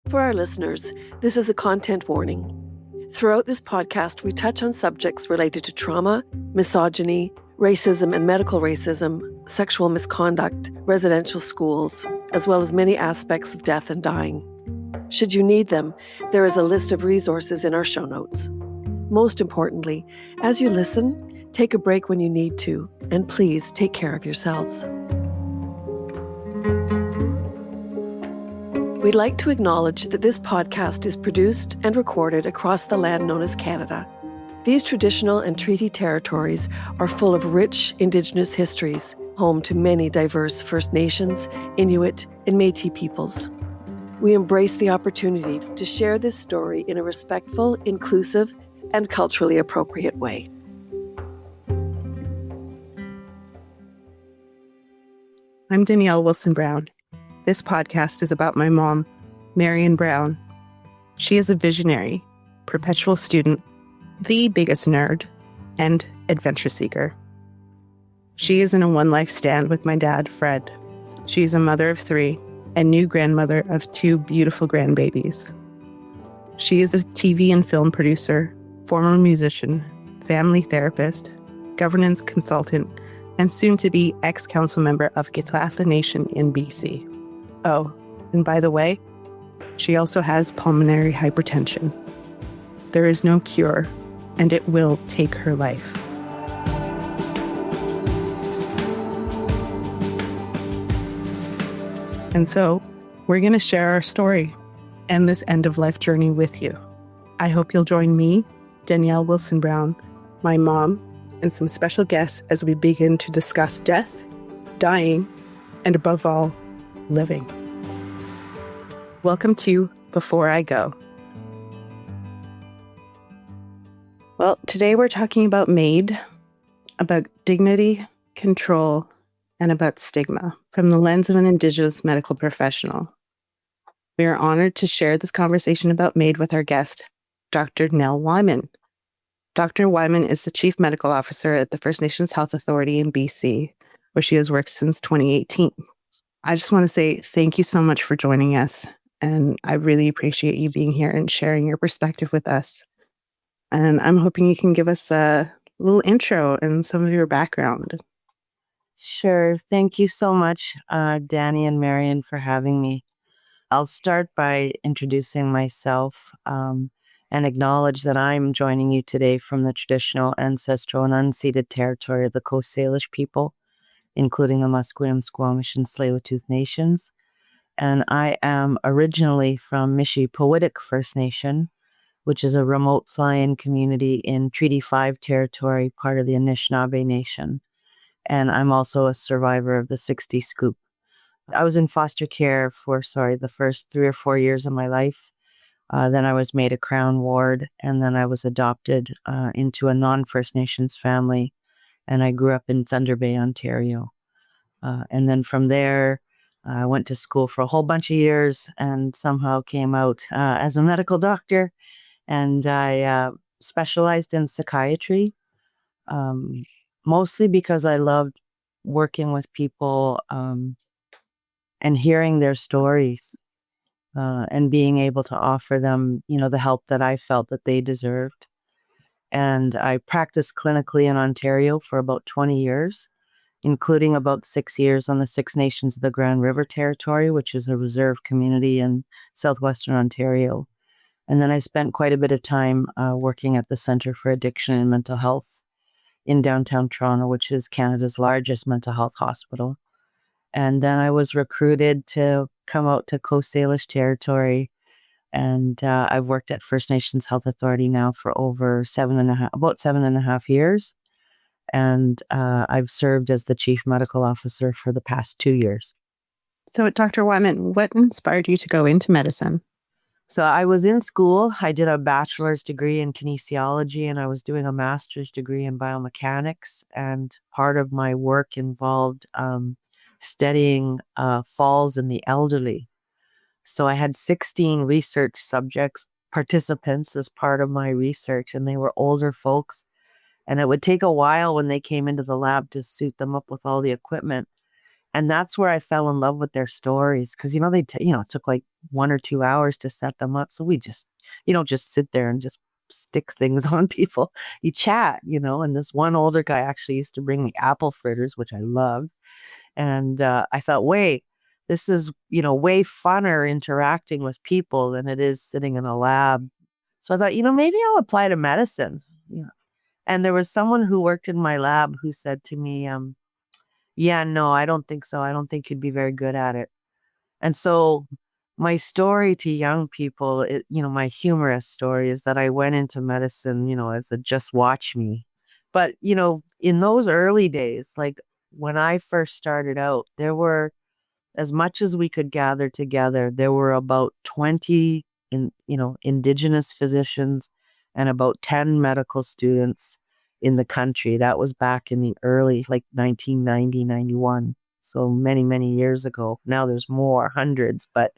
For our listeners, this is a content warning. Throughout this podcast, we touch on subjects related to trauma, misogyny, racism and medical racism, sexual misconduct, residential schools, as well as many aspects of death and dying. Should you need them, there is a list of resources in our show notes. Most importantly, as you listen, take a break when you need to, and please take care of yourselves. We'd like to acknowledge that this podcast is produced and recorded across the land known as Canada. These traditional and treaty territories are full of rich Indigenous histories, home to many diverse First Nations, Inuit, and MAiD peoples. We embrace the opportunity to share this story in a respectful, inclusive, and culturally appropriate way. I'm Danielle Wilson-Brown. This podcast is about my mom, Marion Brown. She is a visionary, perpetual student, the biggest nerd, and adventure seeker. She is in a one-life stand with my dad, Fred. She is a mother of 3 and new grandmother of 2 beautiful grandbabies. She is a TV and film producer, former musician, family therapist, governance consultant, and soon-to-be ex-council member of Githatha Nation in BC. Oh, and by the way, she also has pulmonary hypertension. There is no cure, and it will take her life. And so, we're going to share our story and this end-of-life journey with you. I hope you'll join me, Danielle Wilson-Brown, my mom, and some special guests as we begin to discuss death, dying, and above all, living. Welcome to Before I Go. Well, today we're talking about MAiD, about dignity, control, and about stigma from the lens of an Indigenous medical professional. We are honored to share this conversation about MAiD with our guest, Dr. Nell Wieman. Dr. Wieman is the Chief Medical Officer at the First Nations Health Authority in BC, where she has worked since 2018. I just want to say thank you so much for joining us, and I really appreciate you being here and sharing your perspective with us. And I'm hoping you can give us a little intro and some of your background. Sure. Thank you so much, Dani and Marion, for having me. I'll start by introducing myself and acknowledge that I'm joining you today from the traditional, ancestral, and unceded territory of the Coast Salish people, including the Musqueam, Squamish, and Tsleil-Waututh nations. And I am originally from Mishi-Powittic First Nation, which is a remote fly-in community in Treaty 5 territory, part of the Anishinaabe Nation. And I'm also a survivor of the 60 Scoop. I was in foster care for, the first 3 or 4 years of my life. Then I was made a Crown Ward, and then I was adopted into a non-First Nations family, and I grew up in Thunder Bay, Ontario. And then from there, I went to school for a whole bunch of years and somehow came out as a medical doctor, and I specialized in psychiatry, mostly because I loved working with people and hearing their stories and being able to offer them, the help that I felt that they deserved. And I practiced clinically in Ontario for about 20 years, including about 6 years on the Six Nations of the Grand River Territory, which is a reserve community in southwestern Ontario. And then I spent quite a bit of time working at the Centre for Addiction and Mental Health in downtown Toronto, which is Canada's largest mental health hospital. And then I was recruited to come out to Coast Salish territory. And I've worked at First Nations Health Authority now for over 7.5 years. And I've served as the Chief Medical Officer for the past 2 years. So, Dr. Wieman, what inspired you to go into medicine? So I was in school. I did a bachelor's degree in kinesiology, and I was doing a master's degree in biomechanics. And part of my work involved studying falls in the elderly. So I had 16 research participants as part of my research, and they were older folks. And it would take a while when they came into the lab to suit them up with all the equipment. And that's where I fell in love with their stories. Cause they, it took like 1 or 2 hours to set them up. So we just, you don't just sit there and just stick things on people. You chat, and this one older guy actually used to bring me apple fritters, which I loved. And I thought, wait, this is, way funner interacting with people than it is sitting in a lab. So I thought, maybe I'll apply to medicine. And there was someone who worked in my lab who said to me, yeah, no, I don't think so. I don't think you'd be very good at it. And so my story to young people, my humorous story is that I went into medicine, as a just watch me. But, in those early days, like when I first started out, there were, as much as we could gather together, there were about 20 Indigenous physicians and about 10 medical students in the country. That was back in the early, like 1990, 91. So many, many years ago. Now there's more, hundreds, but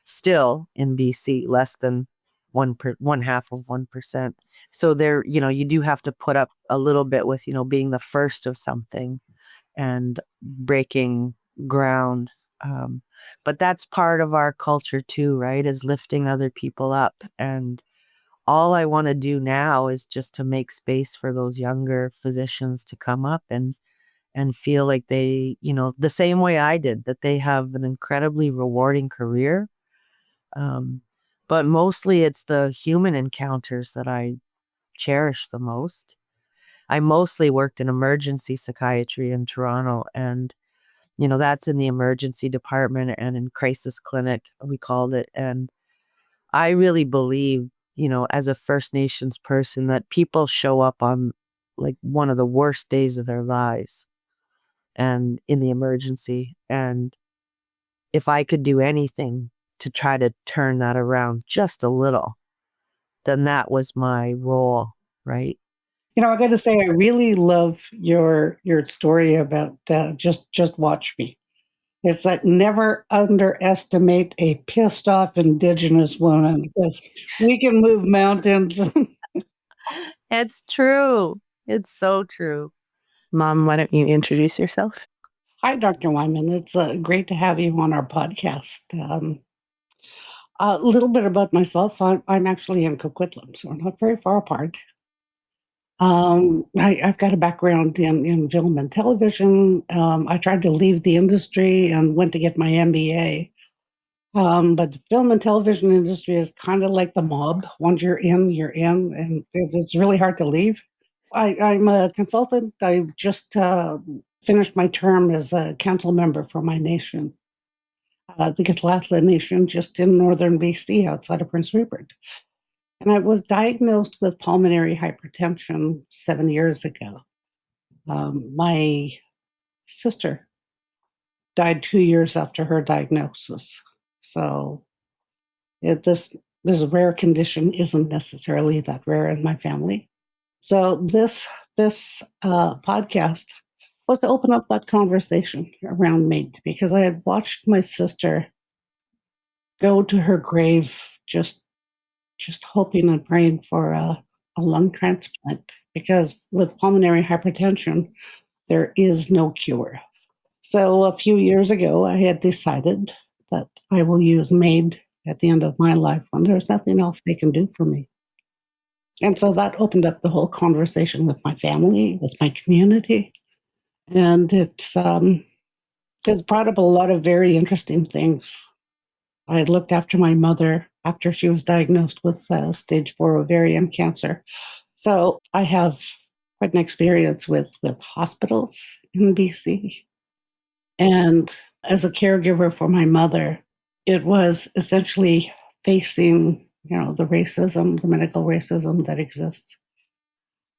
still in BC, less than 1/2 of 1%. So there, you do have to put up a little bit with, being the first of something and breaking ground. But that's part of our culture too, right? Is lifting other people up. And all I want to do now is just to make space for those younger physicians to come up and feel like they, the same way I did, that they have an incredibly rewarding career. But mostly it's the human encounters that I cherish the most. I mostly worked in emergency psychiatry in Toronto, and that's in the emergency department and in crisis clinic, we called it. And I really believe, as a First Nations person, that people show up on like one of the worst days of their lives and in the emergency. And if I could do anything to try to turn that around just a little, then that was my role, right? I got to say, I really love your story about just watch me. It's like never underestimate a pissed off Indigenous woman because we can move mountains. It's true. It's so true. Mom, why don't you introduce yourself? Hi, Dr. Wieman. It's great to have you on our podcast. A little bit about myself. I'm actually in Coquitlam, so we're not very far apart. I've got a background in film and television. I tried to leave the industry and went to get my MBA. But the film and television industry is kind of like the mob. Once you're in, and it's really hard to leave. I'm a consultant. I just finished my term as a council member for my nation, the Kitlatla Nation, just in northern BC outside of Prince Rupert. And I was diagnosed with pulmonary hypertension 7 years ago. My sister died 2 years after her diagnosis. So this rare condition isn't necessarily that rare in my family. So this podcast was to open up that conversation around MAiD, because I had watched my sister go to her grave just hoping and praying for a lung transplant, because with pulmonary hypertension, there is no cure. So a few years ago, I had decided that I will use MAiD at the end of my life when there's nothing else they can do for me. And so that opened up the whole conversation with my family, with my community. And it's brought up a lot of very interesting things. I had looked after my mother after she was diagnosed with stage 4 ovarian cancer. So I have quite an experience with hospitals in BC. And as a caregiver for my mother, it was essentially facing, the racism, the medical racism that exists,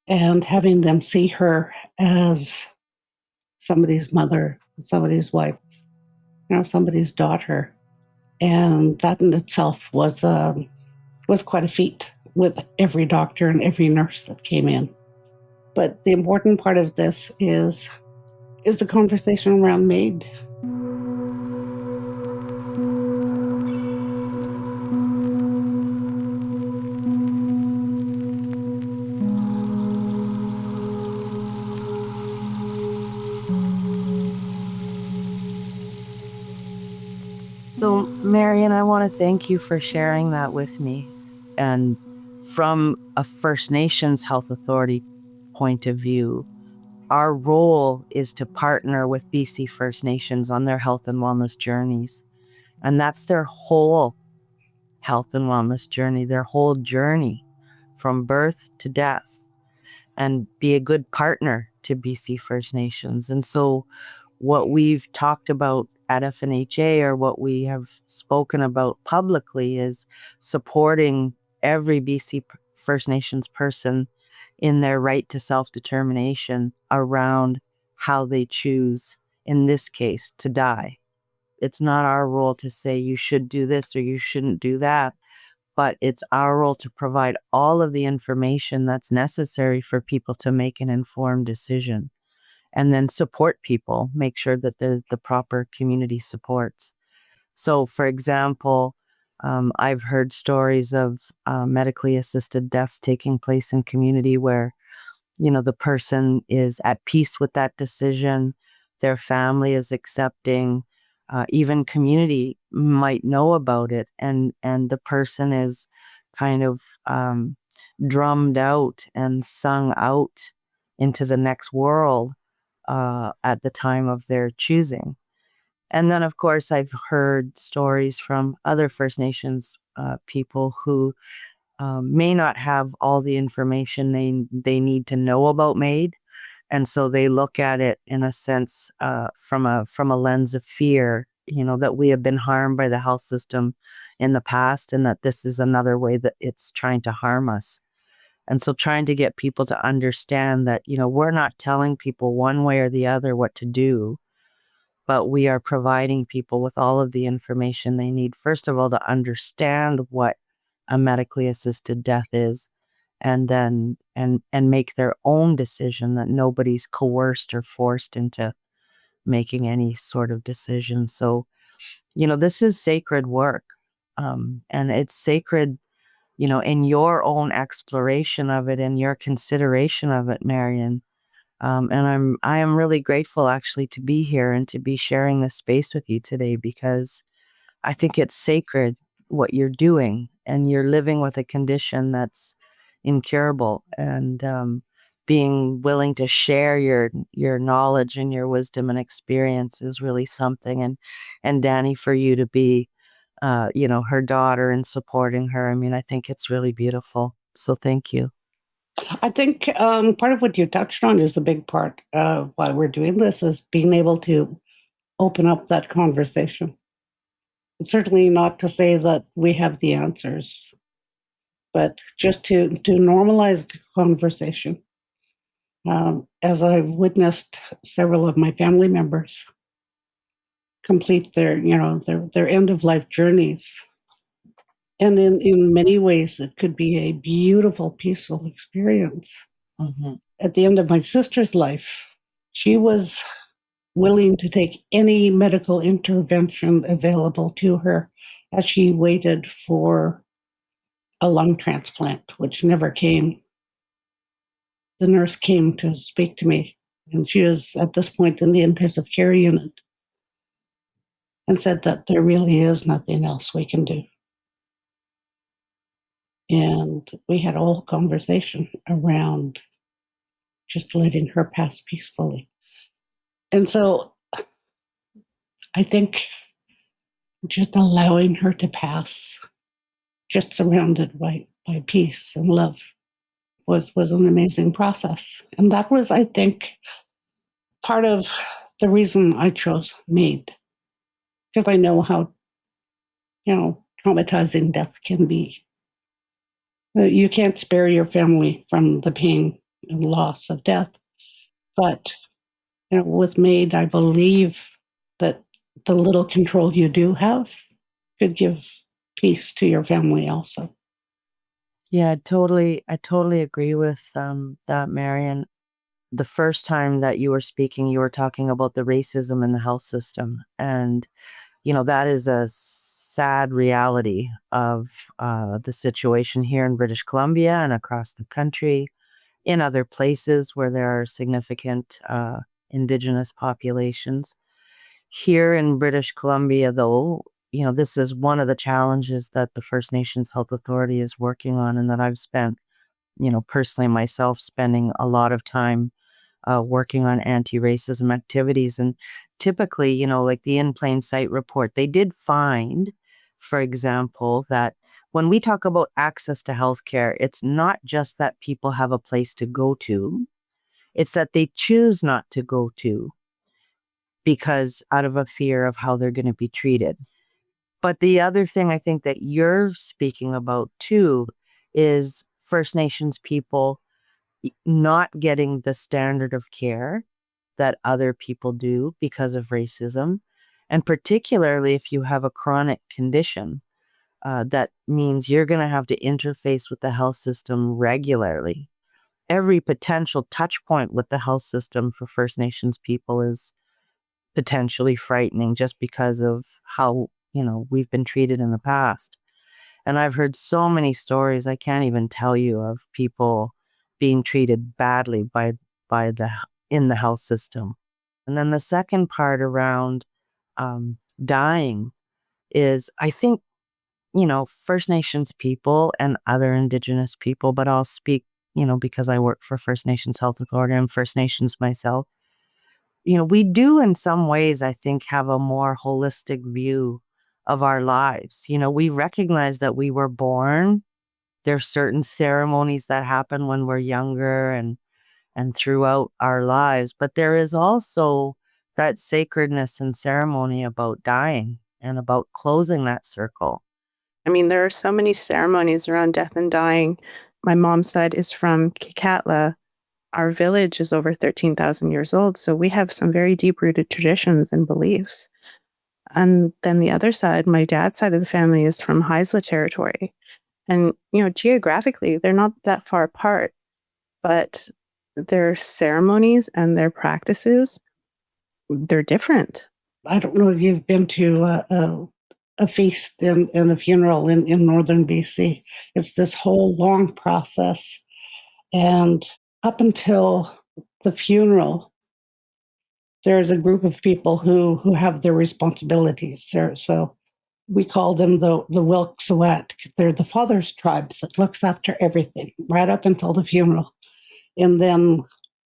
and having them see her as somebody's mother, somebody's wife, somebody's daughter. And that in itself was quite a feat with every doctor and every nurse that came in. But the important part of this is the conversation around MAiD. So, Marion, I want to thank you for sharing that with me. And from a First Nations Health Authority point of view, our role is to partner with BC First Nations on their health and wellness journeys. And that's their whole health and wellness journey, their whole journey from birth to death, and be a good partner to BC First Nations. And so what we've talked about at FNHA, or what we have spoken about publicly, is supporting every BC First Nations person in their right to self-determination around how they choose, in this case, to die. It's not our role to say you should do this or you shouldn't do that, but it's our role to provide all of the information that's necessary for people to make an informed decision, and then support people, make sure that there's the proper community supports. So, for example, I've heard stories of medically assisted deaths taking place in community where, the person is at peace with that decision, their family is accepting, even community might know about it, and the person is kind of drummed out and sung out into the next world at the time of their choosing. And then, of course, I've heard stories from other First Nations people who may not have all the information they need to know about MAiD, and so they look at it in a sense from a lens of fear. That we have been harmed by the health system in the past, and that this is another way that it's trying to harm us. And so trying to get people to understand that, we're not telling people one way or the other what to do, but we are providing people with all of the information they need, first of all, to understand what a medically assisted death is, and then and make their own decision, that nobody's coerced or forced into making any sort of decision. So, this is sacred work. And it's sacred, in your own exploration of it and your consideration of it, Marion. And I am really grateful actually to be here and to be sharing this space with you today, because I think it's sacred what you're doing, and you're living with a condition that's incurable, and being willing to share your knowledge and your wisdom and experience is really something. And Dani, for you to be her daughter and supporting her, I mean, I think it's really beautiful. So thank you. I think part of what you touched on is a big part of why we're doing this, is being able to open up that conversation. Certainly not to say that we have the answers, but just to normalize the conversation. As I've witnessed several of my family members complete their end of life journeys. And in many ways, it could be a beautiful, peaceful experience. Mm-hmm. At the end of my sister's life, she was willing to take any medical intervention available to her as she waited for a lung transplant, which never came. The nurse came to speak to me, and she was at this point in the intensive care unit, and said that there really is nothing else we can do. And we had a whole conversation around just letting her pass peacefully. And so I think just allowing her to pass, just surrounded by peace and love, was an amazing process. And that was, I think, part of the reason I chose MAiD, because I know how, traumatizing death can be. You can't spare your family from the pain and loss of death. But, with MAiD, I believe that the little control you do have could give peace to your family also. Yeah, I totally agree with that, Marion. The first time that you were speaking, you were talking about the racism in the health system. And, that is a sad reality of the situation here in British Columbia and across the country, in other places where there are significant Indigenous populations. Here in British Columbia, though, this is one of the challenges that the First Nations Health Authority is working on, and that I've spent, personally myself spending a lot of time working on anti-racism activities. And typically, like the In Plain Sight report, they did find, for example, that when we talk about access to healthcare, it's not just that people have a place to go to, it's that they choose not to go to because out of a fear of how they're going to be treated. But the other thing I think that you're speaking about too is First Nations people not getting the standard of care that other people do because of racism. And particularly if you have a chronic condition, that means you're going to have to interface with the health system regularly. Every potential touch point with the health system for First Nations people is potentially frightening just because of how, we've been treated in the past. And I've heard so many stories, I can't even tell you, of people being treated badly in the health system. And then the second part around dying is, I think, First Nations people and other Indigenous people, but I'll speak, because I work for First Nations Health Authority, I'm First Nations myself. We do in some ways, I think, have a more holistic view of our lives. We recognize that we were born. There's certain ceremonies that happen when we're younger and throughout our lives, but there is also that sacredness and ceremony about dying and about closing that circle. I mean, there are so many ceremonies around death and dying. My mom's side is from Kikatla. Our village is over 13,000 years old, so we have some very deep-rooted traditions and beliefs. And then the other side, my dad's side of the family, is from Haisla territory. And, geographically, they're not that far apart, but their ceremonies and their practices, they're different. I don't know if you've been to a feast and a funeral in northern BC. It's this whole long process. And up until the funeral, there's a group of people who have their responsibilities there. So we call them the Wilksuet. They're the father's tribe that looks after everything right up until the funeral. And then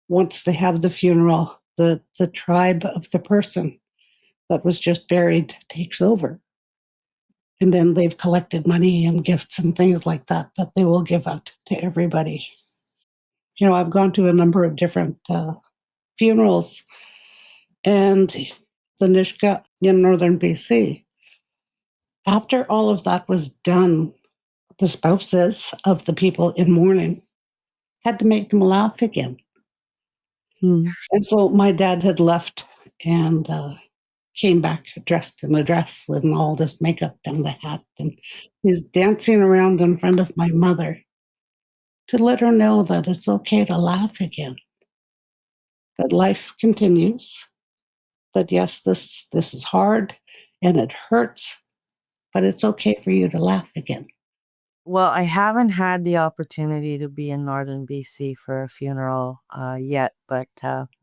once they have the funeral, the tribe of the person that was just buried takes over. And then they've collected money and gifts and things like that they will give out to everybody. I've gone to a number of different funerals, and the Nishka in northern BC, after all of that was done, the spouses of the people in mourning had to make them laugh again. And so my dad had left and came back dressed in a dress with all this makeup and the hat, and he's dancing around in front of my mother to let her know that it's okay to laugh again, that life continues, that yes, this is hard and it hurts, but it's okay for you to laugh again. Well, I haven't had the opportunity to be in northern BC for a funeral yet, but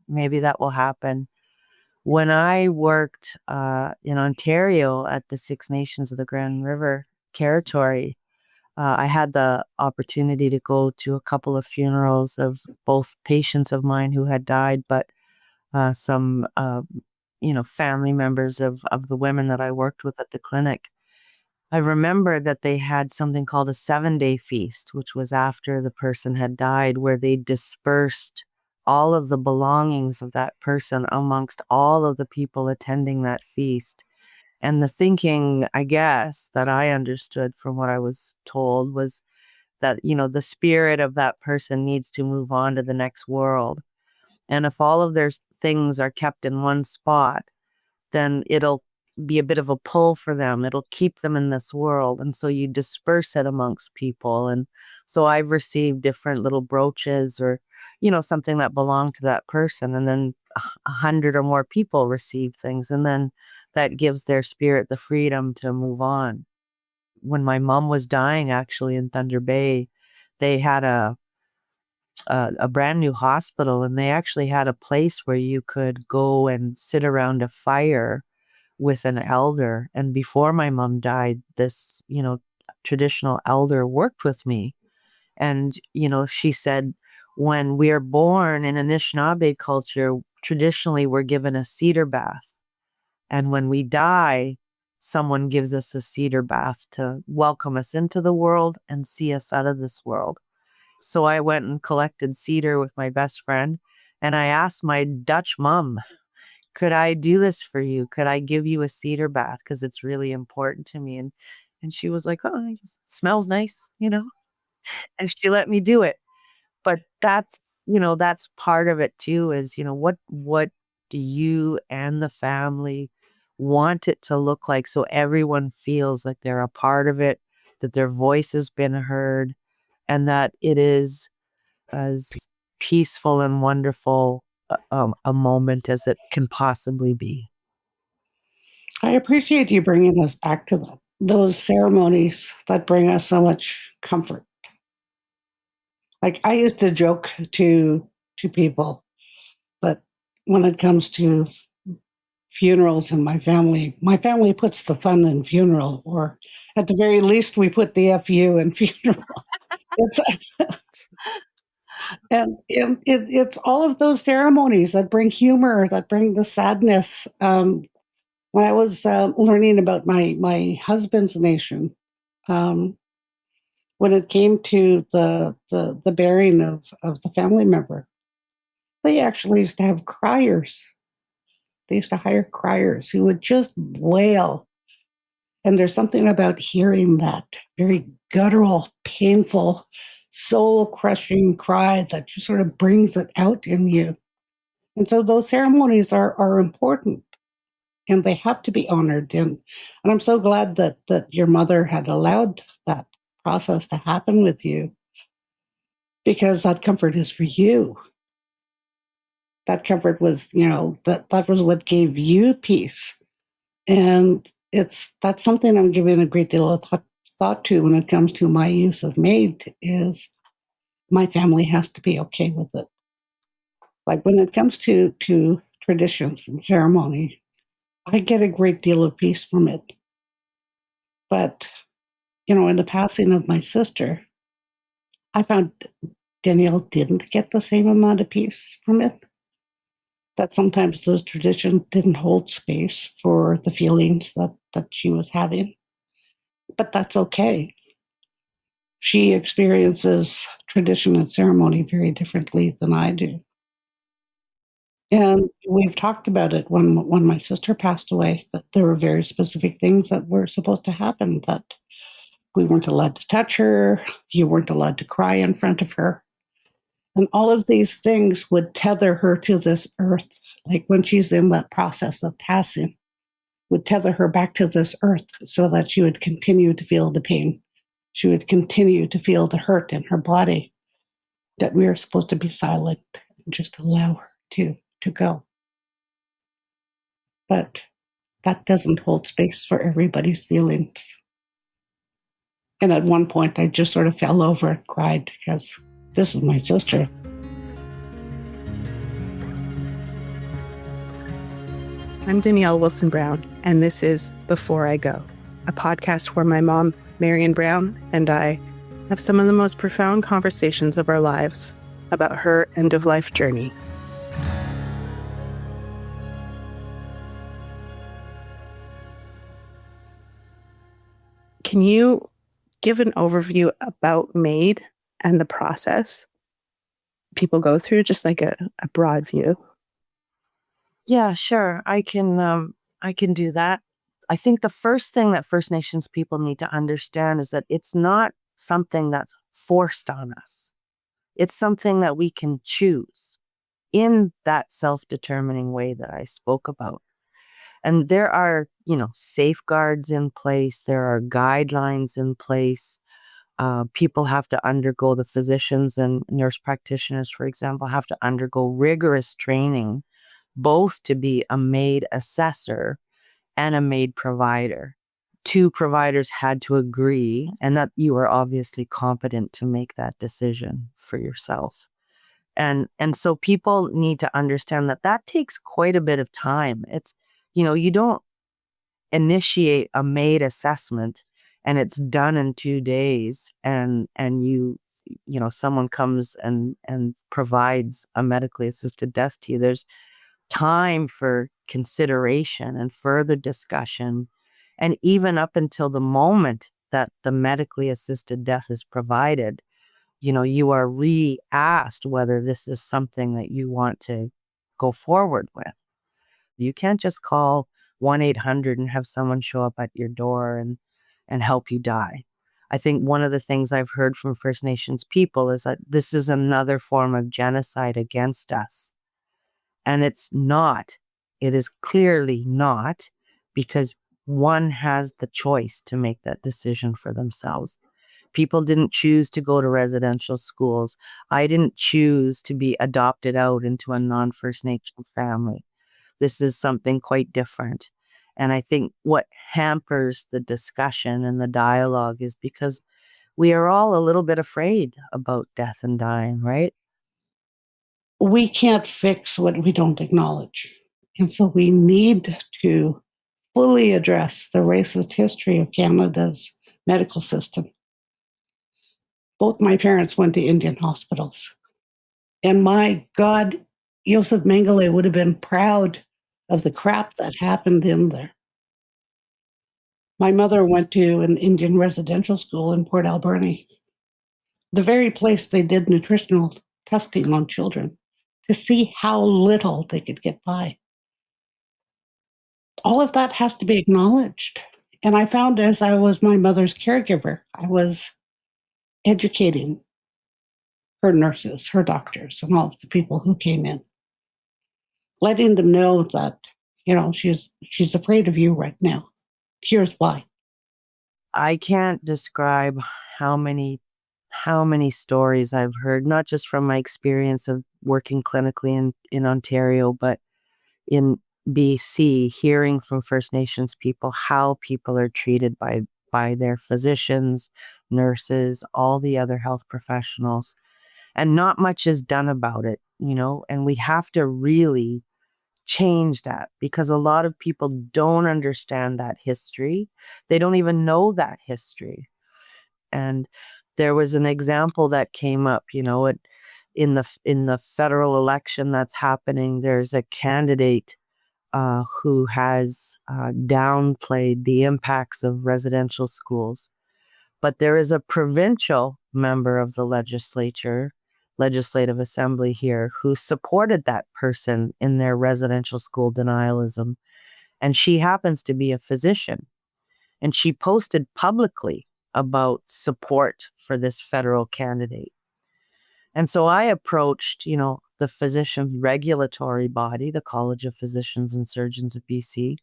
maybe that will happen. When I worked in Ontario at the Six Nations of the Grand River Territory, I had the opportunity to go to a couple of funerals of both patients of mine who had died, but some, family members of the women that I worked with at the clinic. I remember that they had something called a 7-day feast, which was after the person had died, where they dispersed all of the belongings of that person amongst all of the people attending that feast. And the thinking, I guess, that I understood from what I was told was that, the spirit of that person needs to move on to the next world. And if all of their things are kept in one spot, then it'll be a bit of a pull for them. It'll keep them in this world. And so you disperse it amongst people. And so I've received different little brooches or, something that belonged to that person. And then 100 or more people receive things. And then that gives their spirit the freedom to move on. When my mom was dying, actually, in Thunder Bay, they had a brand new hospital, and they actually had a place where you could go and sit around a fire with an elder. And before my mom died, this, traditional elder worked with me. And, she said, when we are born in Anishinaabe culture, traditionally we're given a cedar bath. And when we die, someone gives us a cedar bath to welcome us into the world and see us out of this world. So I went and collected cedar with my best friend. And I asked my Dutch mom, could I do this for you? Could I give you a cedar bath? Because it's really important to me. And she was like, oh, it just smells nice, and she let me do it. But that's part of it too, is, what do you and the family want it to look like, so everyone feels like they're a part of it, that their voice has been heard, and that it is as peaceful and wonderful a moment as it can possibly be. I appreciate you bringing us back to those ceremonies that bring us so much comfort. Like, I used to joke to people that when it comes to funerals in my family puts the fun in funeral, or at the very least, we put the FU in funeral. It's it's all of those ceremonies that bring humor, that bring the sadness. When I was learning about my husband's nation, um, when it came to the burying of the family member, they actually used to have criers. They used to hire criers who would just wail. And there's something about hearing that very guttural, painful, soul crushing cry that just sort of brings it out in you. And so those ceremonies are important, and they have to be honored. And I'm so glad that your mother had allowed that process to happen with you, because that comfort is for you. That comfort was, that was what gave you peace. And that's something I'm giving a great deal of thought to when it comes to my use of MAiD, is my family has to be okay with it. Like, when it comes to traditions and ceremony, I get a great deal of peace from it. But, in the passing of my sister, I found Danielle didn't get the same amount of peace from it. That sometimes those traditions didn't hold space for the feelings that she was having. But that's okay. She experiences tradition and ceremony very differently than I do. And we've talked about it when my sister passed away, that there were very specific things that were supposed to happen, that we weren't allowed to touch her, you weren't allowed to cry in front of her. And all of these things would tether her to this earth. Like, when she's in that process of passing, would tether her back to this earth so that she would continue to feel the pain. She would continue to feel the hurt in her body, that we are supposed to be silent and just allow her to go. But that doesn't hold space for everybody's feelings. And at one point, I just sort of fell over and cried, because this is my sister. I'm Danielle Wilson Brown, and this is Before I Go, a podcast where my mom, Marion Brown, and I have some of the most profound conversations of our lives about her end-of-life journey. Can you give an overview about MAiD and the process people go through, just like a broad view? Yeah, sure. I can do that. I think the first thing that First Nations people need to understand is that it's not something that's forced on us. It's something that we can choose in that self-determining way that I spoke about. And there are, safeguards in place. There are guidelines in place. People have to undergo, the physicians and nurse practitioners, for example, have to undergo rigorous training, both to be a MAiD assessor and a MAiD provider. Two providers had to agree, and that you are obviously competent to make that decision for yourself. And so people need to understand that takes quite a bit of time. It's, you don't initiate a MAiD assessment and it's done in 2 days, and someone comes and provides a medically assisted death to you, there's time for consideration and further discussion. And even up until the moment that the medically assisted death is provided, you are re-asked whether this is something that you want to go forward with. You can't just call 1-800 and have someone show up at your door and help you die. I think one of the things I've heard from First Nations people is that this is another form of genocide against us. And it's not. It is clearly not, because one has the choice to make that decision for themselves. People didn't choose to go to residential schools. I didn't choose to be adopted out into a non-First Nation family. This is something quite different. And I think what hampers the discussion and the dialogue is because we are all a little bit afraid about death and dying, right? We can't fix what we don't acknowledge. And so we need to fully address the racist history of Canada's medical system. Both my parents went to Indian hospitals. And my God, Joseph Mengele would have been proud of the crap that happened in there. My mother went to an Indian residential school in Port Alberni, the very place they did nutritional testing on children to see how little they could get by. All of that has to be acknowledged. And I found as I was my mother's caregiver, I was educating her nurses, her doctors, and all of the people who came in, letting them know that, she's afraid of you right now. Here's why. I can't describe how many stories I've heard, not just from my experience of working clinically in Ontario, but in BC, hearing from First Nations people how people are treated by their physicians, nurses, all the other health professionals. And not much is done about it, and we have to really change that, because a lot of people don't understand that history. They don't even know that history. And there was an example that came up, in the federal election that's happening. There's a candidate who has downplayed the impacts of residential schools. But there is a provincial member of the legislative assembly here who supported that person in their residential school denialism. And she happens to be a physician. And she posted publicly about support for this federal candidate. And so I approached, the physician regulatory body, the College of Physicians and Surgeons of BC.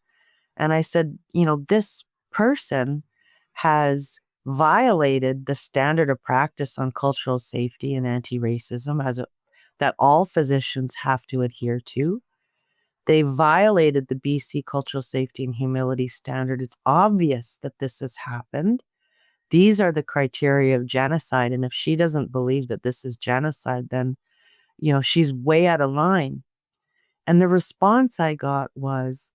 And I said, this person has violated the standard of practice on cultural safety and anti-racism that all physicians have to adhere to. They violated the BC cultural safety and humility standard. It's obvious that this has happened. These are the criteria of genocide. And if she doesn't believe that this is genocide, then, she's way out of line. And the response I got was,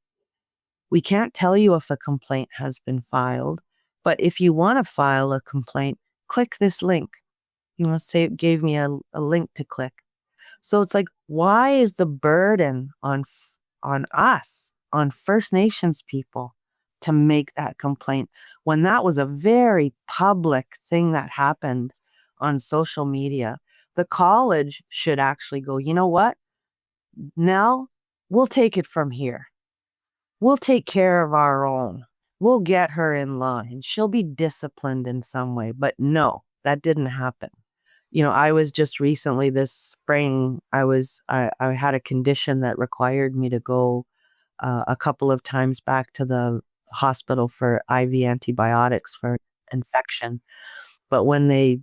we can't tell you if a complaint has been filed, but if you want to file a complaint, click this link. Say it gave me a link to click. So it's like, why is the burden on us, on First Nations people, to make that complaint when that was a very public thing that happened on social media? The college should actually go, you know what? Now we'll take it from here. We'll take care of our own. We'll get her in line. She'll be disciplined in some way. But no, that didn't happen. I was just recently this spring, I had a condition that required me to go a couple of times back to the hospital for IV antibiotics for infection. But when they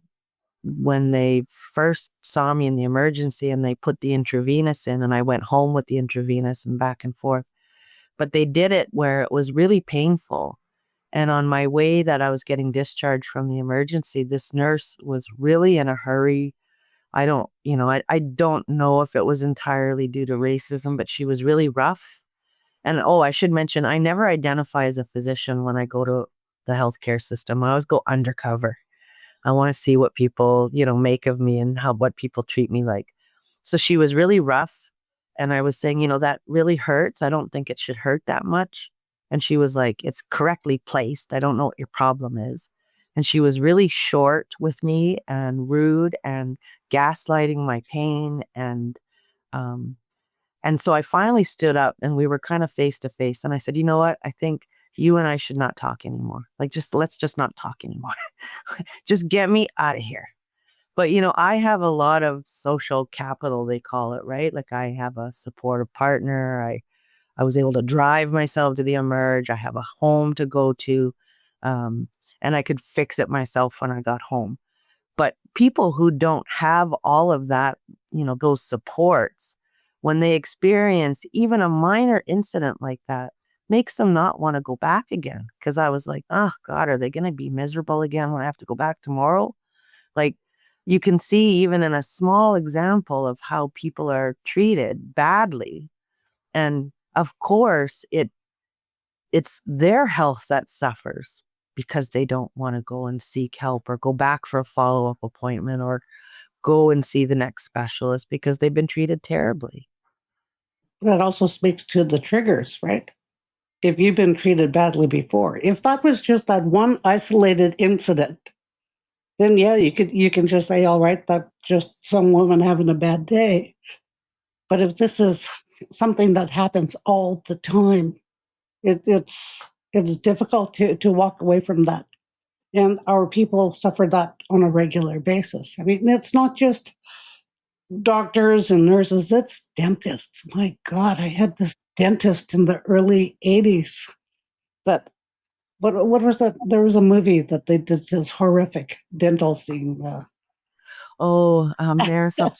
first saw me in the emergency and they put the intravenous in, and I went home with the intravenous and back and forth, but they did it where it was really painful. And on my way that I was getting discharged from the emergency, this nurse was really in a hurry. I don't know if it was entirely due to racism, but she was really rough. And I should mention, I never identify as a physician when I go to the healthcare system. I always go undercover. I want to see what people, make of me and what people treat me like. So she was really rough. And I was saying, that really hurts. I don't think it should hurt that much. And she was like, it's correctly placed. I don't know what your problem is. And she was really short with me and rude and gaslighting my pain. And so I finally stood up and we were kind of face to face. And I said, you know what? I think you and I should not talk anymore. Like, let's just not talk anymore. Just get me out of here. But, I have a lot of social capital, they call it, right? Like I have a supportive partner. I was able to drive myself to the Emerge. I have a home to go to. And I could fix it myself when I got home. But people who don't have all of that, those supports, when they experience even a minor incident like that, makes them not want to go back again. Because I was like, oh God, are they going to be miserable again when I have to go back tomorrow? Like, you can see even in a small example of how people are treated badly. And of course, it's their health that suffers because they don't want to go and seek help or go back for a follow-up appointment or go and see the next specialist because they've been treated terribly. That also speaks to the triggers, right? If you've been treated badly before, if that was just that one isolated incident, then yeah, you can just say, all right, that's just some woman having a bad day. But if this is something that happens all the time, it's difficult to walk away from that. And our people suffer that on a regular basis. I mean, it's not just doctors and nurses, it's dentists. My God, I had this dentist in the early 80s that, what was that? There was a movie that they did this horrific dental scene. Marathon.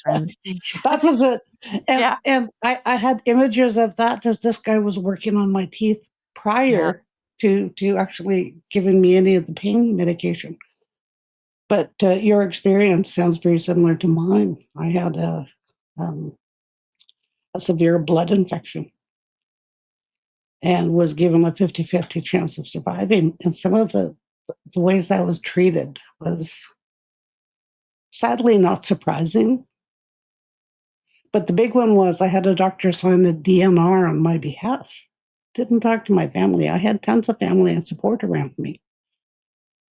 That was it. And, Yeah. I had images of that as this guy was working on my teeth prior to actually giving me any of the pain medication. But your experience sounds very similar to mine. I had a severe blood infection and was given a 50-50 chance of surviving. And some of the ways I was treated was sadly not surprising. But the big one was I had a doctor sign a DNR on my behalf. Didn't talk to my family. I had tons of family and support around me.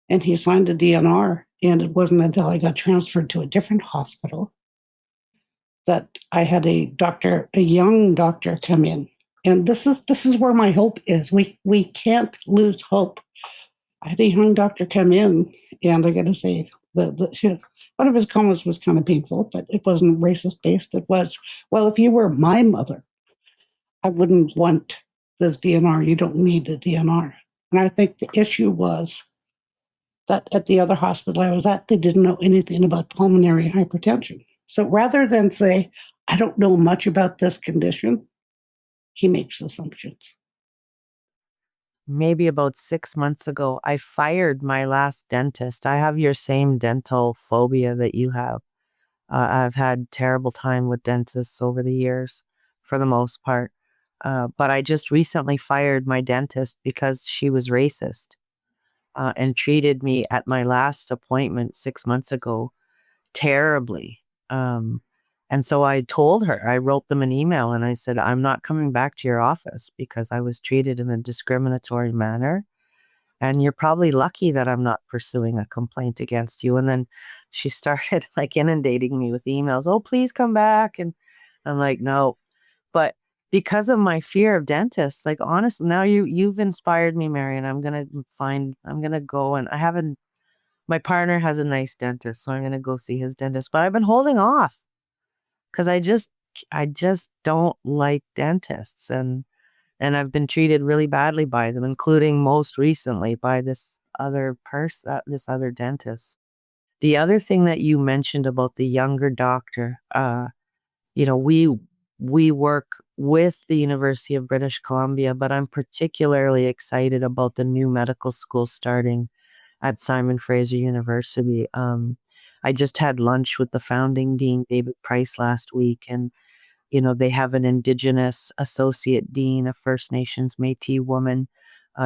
And he signed a DNR. And it wasn't until I got transferred to a different hospital that I had a young doctor come in. And this is where my hope is. We can't lose hope. I had a young doctor come in, and I got to say, one of his comments was kind of painful, but it wasn't racist based. It was, well, if you were my mother, I wouldn't want this DNR. You don't need a DNR. And I think the issue was that at the other hospital I was at, they didn't know anything about pulmonary hypertension. So rather than say, I don't know much about this condition, he makes assumptions. Maybe about 6 months ago, I fired my last dentist. I have your same dental phobia that you have. I've had terrible time with dentists over the years, for the most part. But I just recently fired my dentist because she was racist and treated me at my last appointment 6 months ago terribly. And so I told her, I wrote them an email and I said, I'm not coming back to your office because I was treated in a discriminatory manner. And you're probably lucky that I'm not pursuing a complaint against you. And then she started like inundating me with emails. Oh, please come back. And I'm like, no. But because of my fear of dentists, like honestly, now you've inspired me, Marion. I'm gonna go and my partner has a nice dentist, so I'm gonna go see his dentist. But I've been holding off because I just don't like dentists and I've been treated really badly by them, including most recently by this other this other dentist. The other thing that you mentioned about the younger doctor, we work with the University of British Columbia, but I'm particularly excited about the new medical school starting at Simon Fraser University. I just had lunch with the founding dean, David Price, last week, and They have an Indigenous associate dean, a First Nations Métis woman,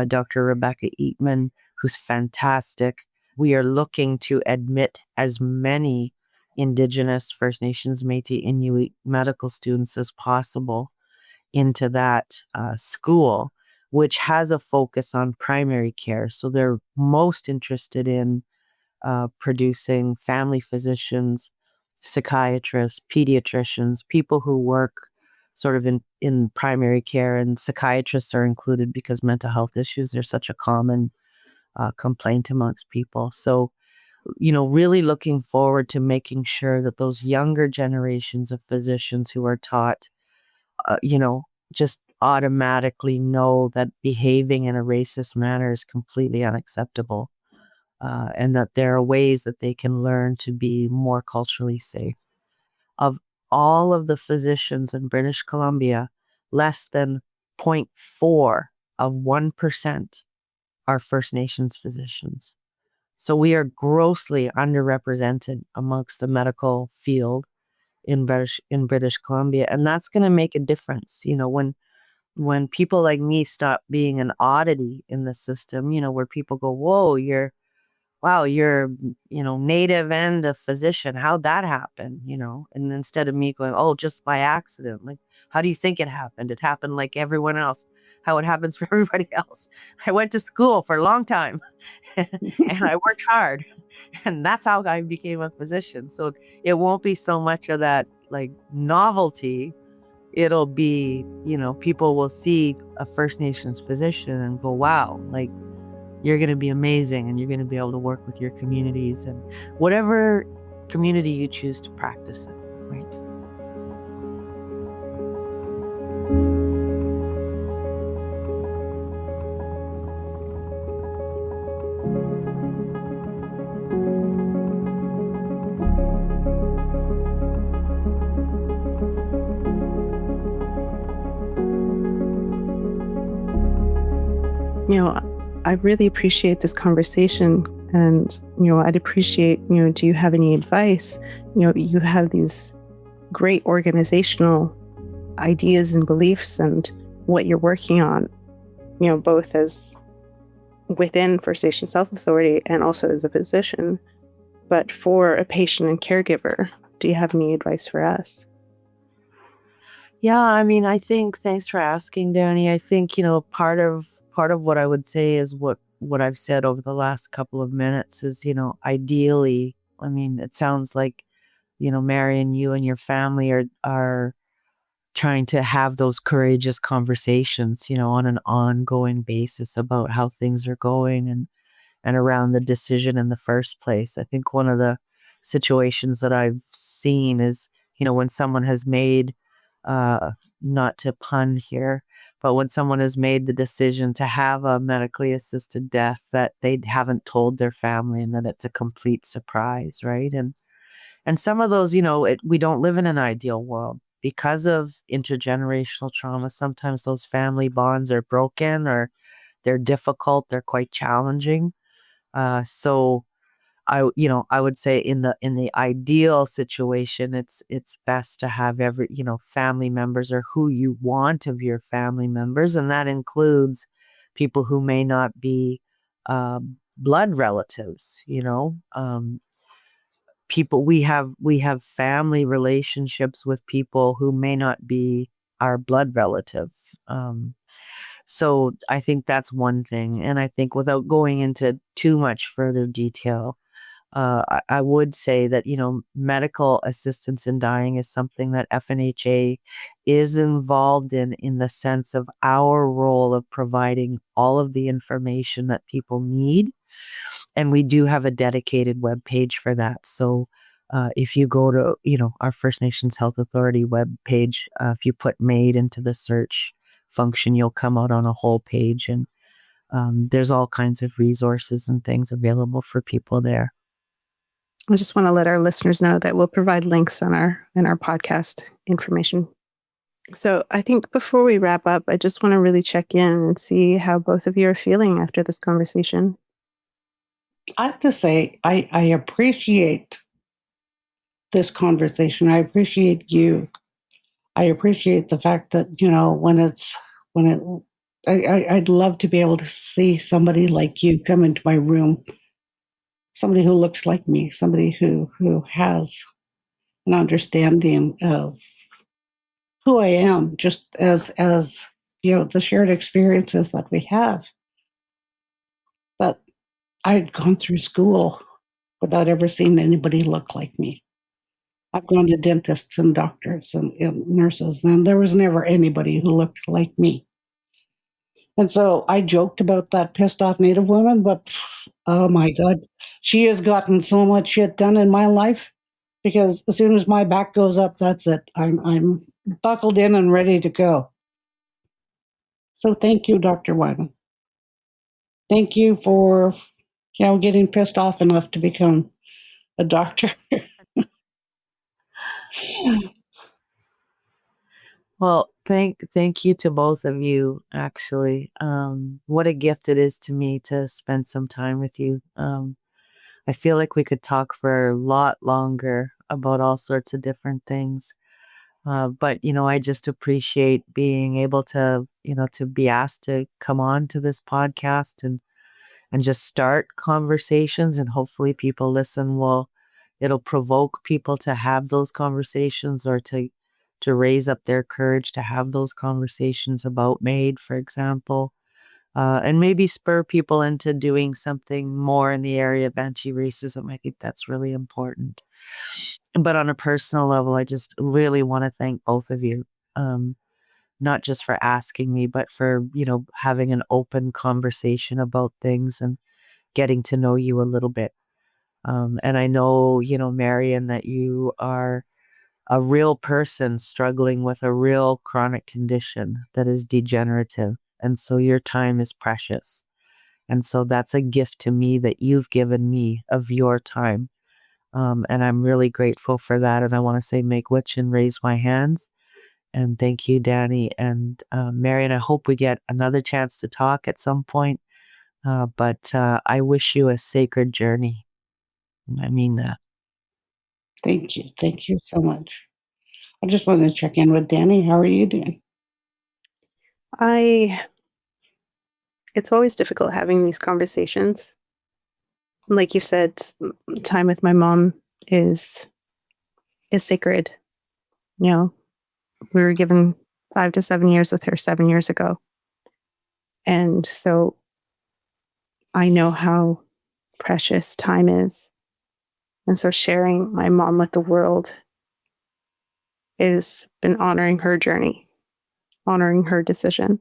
Dr. Rebecca Eatman, who's fantastic. We are looking to admit as many Indigenous, First Nations, Métis, Inuit medical students as possible into that school, which has a focus on primary care. So they're most interested in producing family physicians, psychiatrists, pediatricians, people who work sort of in primary care, and psychiatrists are included because mental health issues are such a common complaint amongst people. So, really looking forward to making sure that those younger generations of physicians who are taught, just automatically know that behaving in a racist manner is completely unacceptable. And that there are ways that they can learn to be more culturally safe. Of all of the physicians in British Columbia, less than 0.4 of 1% are First Nations physicians. So we are grossly underrepresented amongst the medical field in British Columbia, and that's going to make a difference. When people like me stop being an oddity in the system, where people go, "Whoa, you're native and a physician. How'd that happen?" And instead of me going, "Oh, just by accident." Like, how do you think it happened? It happened like everyone else, how it happens for everybody else. I went to school for a long time and I worked hard, and that's how I became a physician. So it won't be so much of that like novelty. It'll be, people will see a First Nations physician and go, "Wow, like, you're going to be amazing, and you're going to be able to work with your communities and whatever community you choose to practice in," right? I really appreciate this conversation, and, I'd appreciate, do you have any advice? You have these great organizational ideas and beliefs and what you're working on, both as within First Nations Health Authority and also as a physician. But for a patient and caregiver, do you have any advice for us? Yeah, I think, thanks for asking, Dani. I think, part of what I would say is what I've said over the last couple of minutes is, ideally, it sounds like, Marion, you and your family are trying to have those courageous conversations, on an ongoing basis about how things are going and around the decision in the first place. I think one of the situations that I've seen is, when someone has made, not to pun here, but when someone has made the decision to have a medically assisted death, that they haven't told their family and that it's a complete surprise, right? And some of those, we don't live in an ideal world. Because of intergenerational trauma, sometimes those family bonds are broken, or they're difficult, they're quite challenging. So I would say in the ideal situation, it's best to have every, family members, or who you want of your family members. And that includes people who may not be blood relatives, people, we have family relationships with people who may not be our blood relative. So I think that's one thing. And I think, without going into too much further detail, I would say that, medical assistance in dying is something that FNHA is involved in the sense of our role of providing all of the information that people need. And we do have a dedicated webpage for that. So if you go to, our First Nations Health Authority webpage, if you put MAiD into the search function, you'll come out on a whole page. And there's all kinds of resources and things available for people there. I just want to let our listeners know that we'll provide links in our podcast information. So I think before we wrap up, I just want to really check in and see how both of you are feeling after this conversation. I have to say, I appreciate this conversation. I appreciate you I appreciate the fact that, I'd love to be able to see somebody like you come into my room, somebody who looks like me, somebody who has an understanding of who I am, just as the shared experiences that we have. That I'd gone through school without ever seeing anybody look like me. I've gone to dentists and doctors and nurses, and there was never anybody who looked like me. And so I joked about that pissed off Native woman, but oh my God, she has gotten so much shit done in my life because as soon as my back goes up, that's it. I'm buckled in and ready to go. So thank you, Dr. Wieman. Thank you for getting pissed off enough to become a doctor. Well, thank you to both of you, actually. What a gift it is to me to spend some time with you. I feel like we could talk for a lot longer about all sorts of different things. But, I just appreciate being able to, to be asked to come on to this podcast and just start conversations, and hopefully people listen. It'll provoke people to have those conversations, or to raise up their courage to have those conversations about MAiD, for example, and maybe spur people into doing something more in the area of anti-racism. I think that's really important. But on a personal level, I just really want to thank both of you, not just for asking me, but for, having an open conversation about things and getting to know you a little bit. And I know, Marion, that you are a real person struggling with a real chronic condition that is degenerative. And so your time is precious. And so that's a gift to me that you've given me of your time. And I'm really grateful for that. And I want to say, make witch and raise my hands. And thank you, Dani and Marion. I hope we get another chance to talk at some point. But I wish you a sacred journey. I mean that. Thank you. Thank you so much. I just wanted to check in with Dani. How are you doing? It's always difficult having these conversations. Like you said, time with my mom is sacred. We were given 5 to 7 years with her 7 years ago. And so I know how precious time is. And so sharing my mom with the world has been honoring her journey, honoring her decision.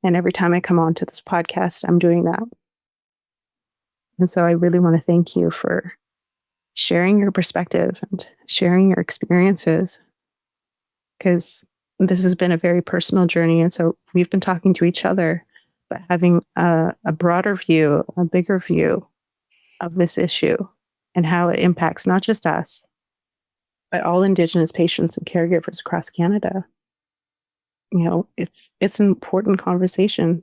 And every time I come on to this podcast, I'm doing that. And so I really want to thank you for sharing your perspective and sharing your experiences, because this has been a very personal journey. And so we've been talking to each other, but having a broader view, a bigger view of this issue and how it impacts not just us, but all Indigenous patients and caregivers across Canada. It's an important conversation.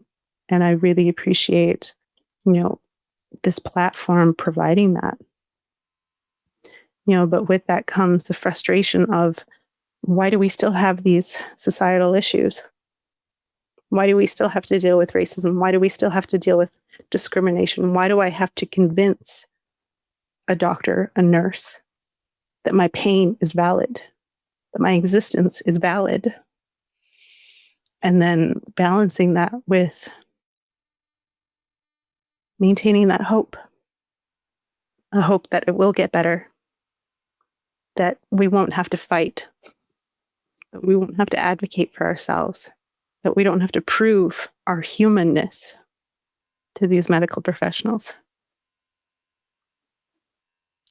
And I really appreciate, this platform providing that. But with that comes the frustration of, why do we still have these societal issues? Why do we still have to deal with racism? Why do we still have to deal with discrimination? Why do I have to convince a doctor, a nurse, that my pain is valid, that my existence is valid? And then balancing that with maintaining that hope, a hope that it will get better, that we won't have to fight, that we won't have to advocate for ourselves, that we don't have to prove our humanness to these medical professionals.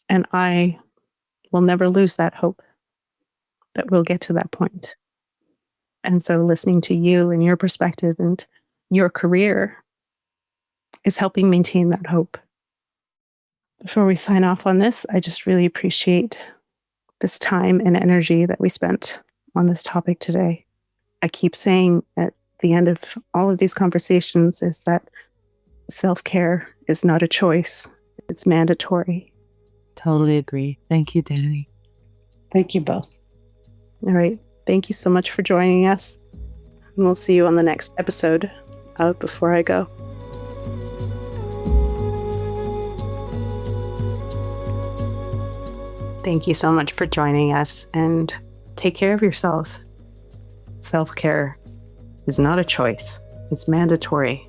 And I will never lose that hope that we'll get to that point. And so listening to you and your perspective and your career is helping maintain that hope. Before we sign off on this, I just really appreciate this time and energy that we spent on this topic today. I keep saying at the end of all of these conversations is that self-care is not a choice, it's mandatory. Totally agree. Thank you, Dani. Thank you both. All right. Thank you so much for joining us. And we'll see you on the next episode. Out before I go. Thank you so much for joining us, and take care of yourselves. Self-care is not a choice. It's mandatory.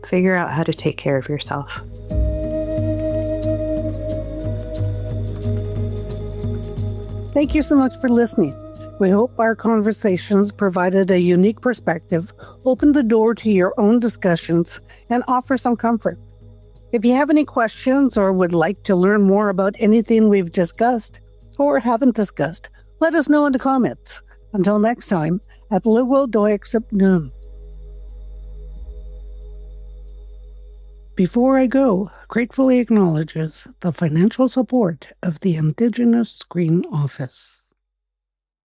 Figure out how to take care of yourself. Thank you so much for listening. We hope our conversations provided a unique perspective, opened the door to your own discussions, and offer some comfort. If you have any questions or would like to learn more about anything we've discussed or haven't discussed, let us know in the comments. Until next time, at Liwil Doexip Noon. Before I go, gratefully acknowledges the financial support of the Indigenous Screen Office.